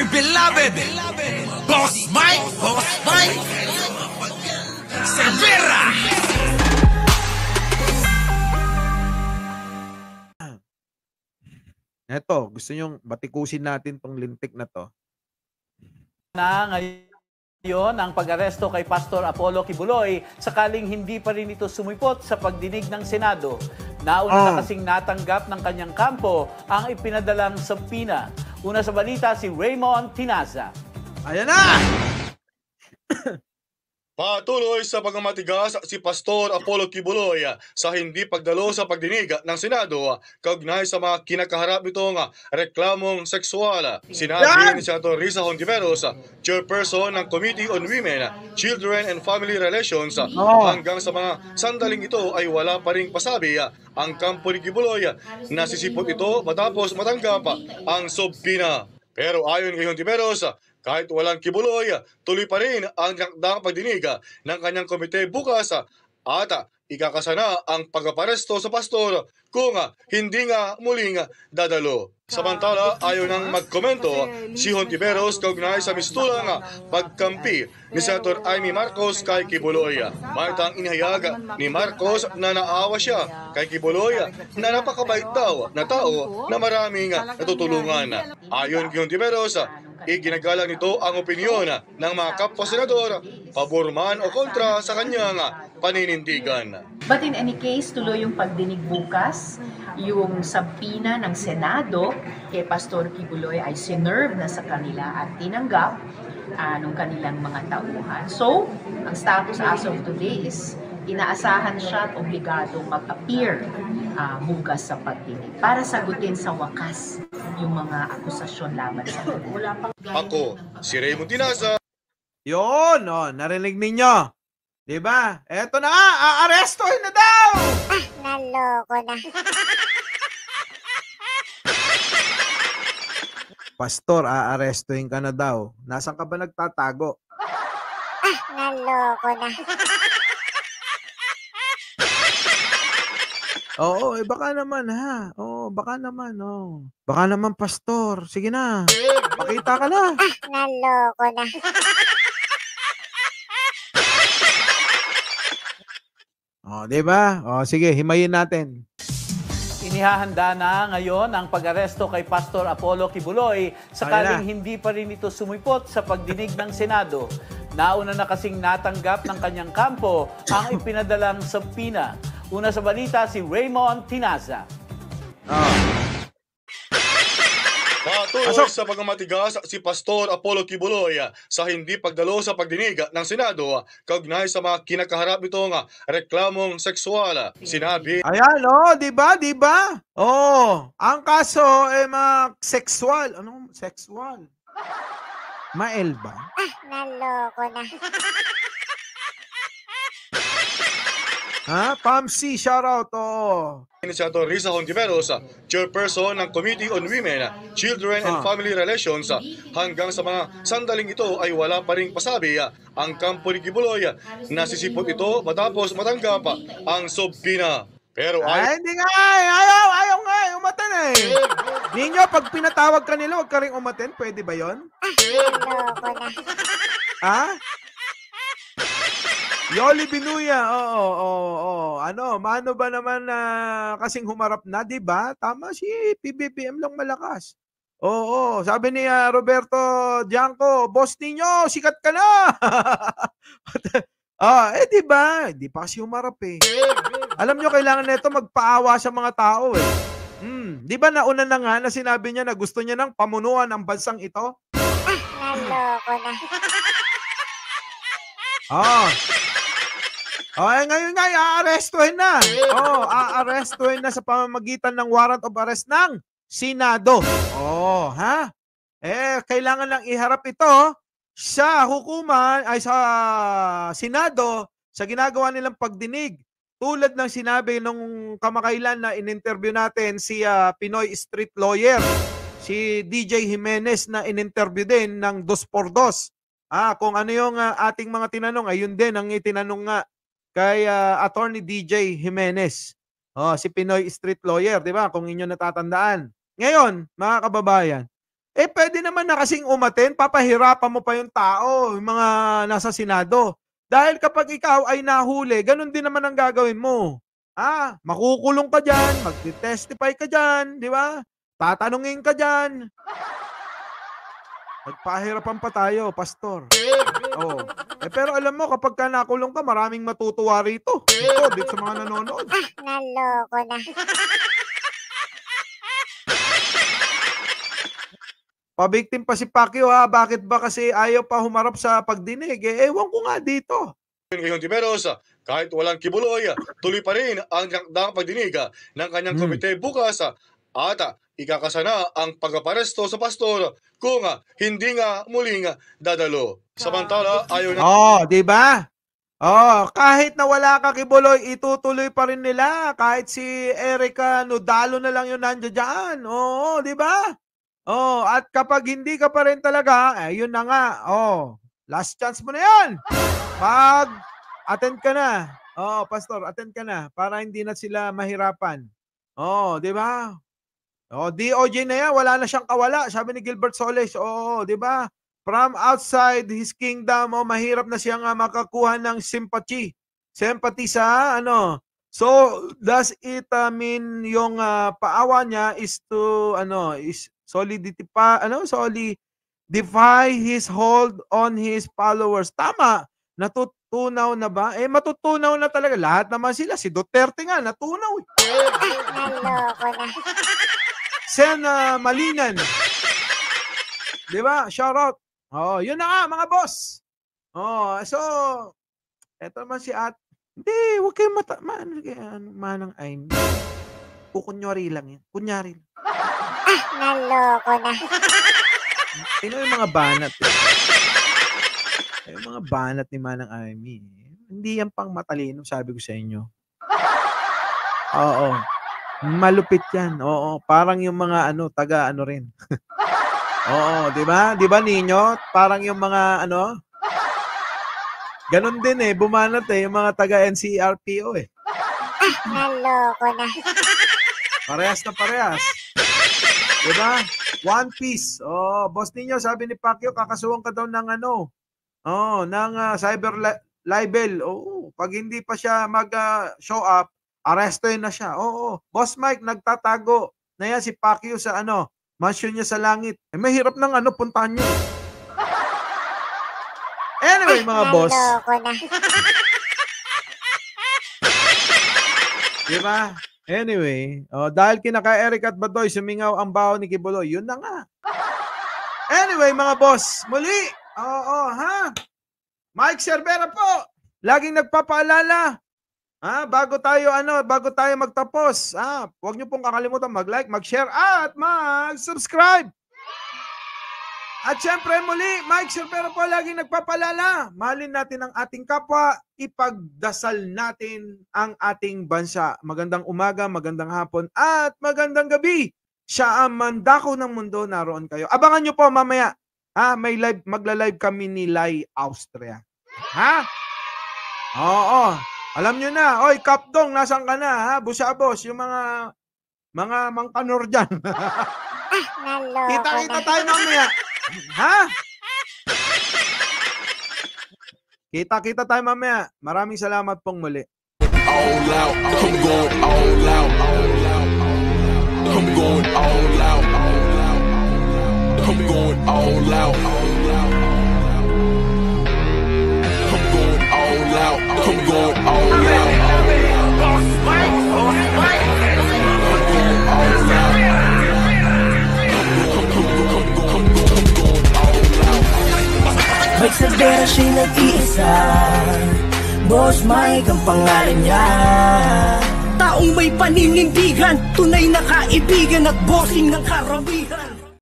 my beloved Boss Mike Severa. Eto, gusto nyong batikusin natin tong lintik na to. Na ngayon ang pag-aresto kay Pastor Apollo Kibuloy sakaling hindi pa rin ito sumipot sa pagdinig ng Senado. Nauna na kasing natanggap ng kanyang kampo ang ipinadalang subpoena. Una sa balita si Raymond Tinaza. Ayan na! Patuloy sa pagmamatigas si Pastor Apollo Kibuloy sa hindi pagdalo sa pagdinig ng Senado kaugnay sa mga kinakaharap nitong reklamong sexual. Sinabi ni Senator Risa Hontiveros, chairperson ng Committee on Women, Children and Family Relations, hanggang sa mga sandaling ito ay wala pa ring pasabi ang kampo ni Kibuloy. Nasisipot ito matapos matanggap ang subpoena. Pero ayon kay Hontiveros, kahit walang Kibuloy, tuloy pa rin ang nakdang pagdinig ng kanyang komite bukas at ikakasana ang pagpaparesto sa pastor kung hindi nga muling dadalo. Samantala, ayaw nang magkomento si Hontiveros kaugnay sa mistulang pagkampi ni Senator Amy Marcos kay Kibuloy. Martang inihayag ni Marcos na naawa siya kay Kibuloy na napakabait daw na tao na maraming natutulungan. Ayon kay Hontiveros, iginagalang nito ang opinyon ng mga kapwa-senador, pabor man o kontra sa kanyang paninindigan. But in any case, tuloy yung pagdinig bukas, yung subpoena ng Senado kay Pastor Kibuloy ay sinerve na sa kanila at tinanggap ng kanilang mga tauhan. So, ang status as of today is inaasahan siya at obligadong mag-appear bukas sa pagdinig para sagutin sa wakas yung mga akusasyon laban sa kanila. Ako, si Raymond Tinaza. Yun, narinig ninyo. Diba? Eto na nga, aarestohin na daw! Naloko na. Pastor, aarestohin ka na daw. Nasaan ka ba nagtatago? Naloko na. Oo, baka naman ha. Baka naman, Baka naman, pastor. Sige na. Pakita ka na. Naloko na. Diba? Sige, himayin natin. Inihahanda na ngayon ang pag-aresto kay Pastor Apollo Kibuloy sakaling hindi pa rin ito sumipot sa pagdinig ng Senado. Nauna na kasing natanggap ng kanyang kampo ang ipinadalang subpoena. Una sa balita si Raymond Tinaza. Patuloy sa pagmamatigas si Pastor Apollo Kibuloy sa hindi pagdalo sa pagdinig ng Senado kaugnay sa mga kinakaharap nitong reklamong sexual. Sinabi, ayan, diba? Ang kaso mga sexual. Anong sexual? Mael ba? Naloko na. Pamsi, shoutout, ni Senator Risa Hontiveros, chairperson ng Committee on Women, Children and Family Relations, hanggang sa mga sandaling ito ay wala pa ring pasabi ang kampo ni Kibuloy. Nasisipot ito matapos matanggap ang subpoena. Pero hindi nga, ayaw nga, umaten eh. Ninyo, pag pinatawag ka nila, huwag ka rin umaten, pwede ba yon? Naloko na. Yoli Binuya, mano ba naman kasing humarap na, di ba? Tama si PBBM lang malakas. Sabi ni Roberto Dianco, boss ninyo, sikat ka na. Di ba? Di pa kasi humarap eh. Alam nyo, kailangan nito magpaawa sa mga tao eh. Di ba nauna na nga na sinabi niya na gusto niya ng pamunuan ang bansang ito? Naloko na. Ngayon nga, aarestuhin na. Aarestuhin na sa pamamagitan ng warrant of arrest ng Senado. Kailangan lang iharap ito sa hukuman, ay sa Senado, sa ginagawa nilang pagdinig. Tulad ng sinabi nung kamakailan na in-interview natin si Pinoy Street Lawyer, si DJ Jimenez na in-interview din ng 2x2. Kung ano yung ating mga tinanong, ayun din ang itinanong nga kay Attorney DJ Jimenez. Si Pinoy Street Lawyer, di ba? Kung inyo natatandaan. Ngayon, mga kababayan, pwede naman na kasing umaten, papahirapan mo pa yung tao, yung mga nasa Senado. Dahil kapag ikaw ay nahuli, ganun din naman ang gagawin mo. Makukulong ka dyan, mag-testify ka dyan, di ba? Tatanungin ka dyan. Nagpahirapan pa tayo, pastor. Oh. Pero alam mo, kapag ka nakulong ka, maraming matutuwa rito. Dito sa mga nanonood. Naloko na. Pabiktim pa si Pacquiao ha. Bakit ba kasi ayaw pa humarap sa pagdinig? Ewan ko nga dito. Ngayong Tiberos, kahit walang Kibuloy, tuloy pa rin ang dinakdang pagdinig ng kanyang komite bukas at ikakasana ang pagpaparesto sa pastor kung hindi nga muling dadalo. Samantala, ayaw na... di ba? Kahit na wala ka Kibuloy, itutuloy pa rin nila. Kahit si Erica Nodalo na lang yung nandiyan dyan. Di ba? At kapag hindi ka pa rin talaga, yun na nga. Last chance mo na yan. Attend ka na. Pastor, attend ka na para hindi na sila mahirapan. Di ba? DOJ na yan, wala na siyang kawala. Sabi ni Gilbert Soles, di ba? From outside his kingdom, mahirap na siyang makakuha ng sympathy. Sympathy sa So, does it mean yung paawa niya is to solidify his hold on his followers. Tama. Natutunaw na ba? Matutunaw na talaga. Lahat naman sila. Si Duterte nga, natunaw. Naloko na. Sen Malinan. Di ba? Shout out. Yun na nga, mga boss. So, eto naman si At. Hindi, huwag kayo manang ay. Kukunyari lang yan. Kunyari. Naloko na. Yung mga banat. Yung mga banat ni Manang Amy. Hindi yan pang matalino, sabi ko sa inyo. Malupit yan. Parang yung mga taga rin. di ba? Di ba ninyo? Parang yung mga ganon din bumanat yung mga taga NCRPO Naloko na. Parehas na parehas. Di ba? One Piece. Boss ninyo, sabi ni Pacquiao, kakasuhan ka daw ng ng cyber libel. Pag hindi pa siya mag-show up, arrestuin na siya. Boss Mike, nagtatago na yan si Pacquiao sa mansion niya sa langit. Mahirap ng puntahan nyo. Anyway, mga boss. Naloko na. Diba? Anyway, dahil kinaka Eric at Badoy, sumingaw ang baho ni Kibuloy. Yun na nga. Anyway, mga boss, muli. Mike Cervera po. Laging nagpapaalala. Bago tayo magtapos. Huwag niyo pong kakalimutan mag-like, mag-share at mag-subscribe. At syempre muli, Mike Cervera po laging nagpapaalala. Mahalin natin ang ating kapwa, ipagdasal natin ang ating bansa. Magandang umaga, magandang hapon, at magandang gabi. Siya ang mandako ng mundo, naroon kayo. Abangan nyo po mamaya. May live, magla-live kami ni Lai Austria. Alam nyo na. Oy, Kapdong, nasan ka na? Busabos, yung mga mangkanor dyan. Kita-kita tayo mamaya. Kita-kita tayo mamaya. Maraming salamat pong muli. All out, I'm going all out. I'm going all out. I'm going all out. I'm going all out. I'm going all out. Mike Cervera siya'y nag-iisa, Boss Mike ang pangalan niya. Taong may paninindigan, tunay na kaibigan at bossing ng karamihan.